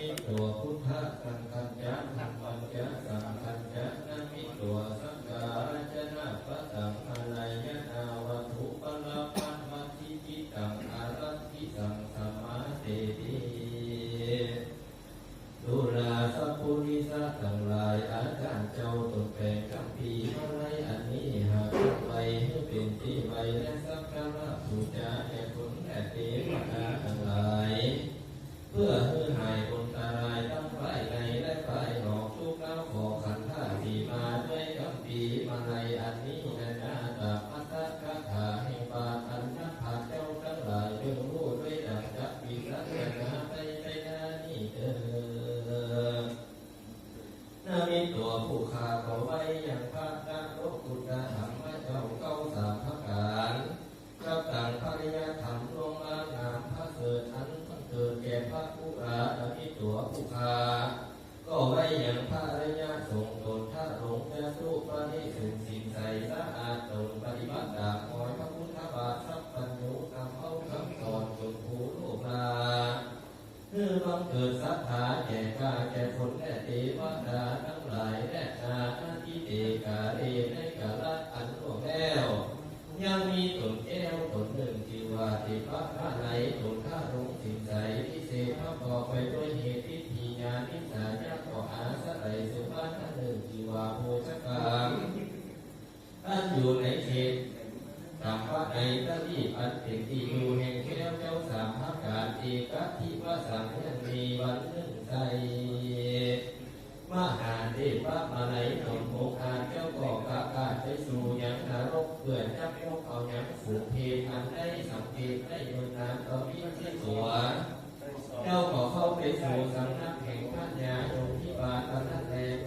มิตัวพุทธะสังฆัญจธัมมัญจสังฆัญจนามิตัวสังฆาจนะปะตังอะไลยนาวัตถุปะละปันมัทิจิตังอารัตถิสังสมาเสติดุลาสัพพุริสะทั้งหลายอาจารย์เจ้าตนแปลงคำพีมาไว้อันนี้หากไปให้เป็นที่ไว้และสักการะบูชาแด่คุณและเทวดาทั้งหลายเพื่อให้หายคนตรายทั้งฝ่ายในและฝ่ายนอกทุกเล่าขอขันธ์ท่าที่มาด้วยคำพีมาในอันนี้นาตาพัทธคาถาแห่งบาทอันนักพาเจ้าทั้งหลายเรื่องรู้ด้วยดังจักวิสัชนาไปนานี้เถิดนามิตัวผู้ขาขอไว้อย่างพระนักรบกุฎธรรมเจ้าเก้าสามพระการกับต่างภริยธรรมลงมางามพระเกิดอันเกิดแก่พระผู้รานามิตัวผู้ขาก็ไว้อย่างพระริยทรงตนท่าหลงจะสู้พระนิสุทธิ์สินใสสะอาดตนปฏิบัติดาคอยพระพุทธบาทสัพพัญญูนำเอาคำสอนจนผู้โลกลาเพื่อบังเกิดศรัทธาแก่ข้าแก่คนและเทวดาทั้งหลายและนาทิเตกาเรในกาลอันล่วงแล้วยังมีตนแก้วตนหนึ่งที่ว่าติพระพระไหนตนท่าลงสินใสพิเศษพระก่อไปด้วยเหตุพิธีญาณิสาญาก่ออาสะไรสุภาพหนึ่งที่ว่าโพชกามท่านอยู่ในเขตตามพระในตะลีอันเป็นที่อยู่แห่งแก้วเจ้าสามพระการเอกทิวาสังยังมีวันหนึ่งใจมหาเทพมาไหลหนุนโมกาเจ้าก่อกาการไปสู่ยังนรกเพื่อจับยกเอายังฝูงเพศอันได้สังเกตได้เมืองนานต่อวิจิตรตัวเจ้าก็เข้าไปสู่สำนักแห่งพระ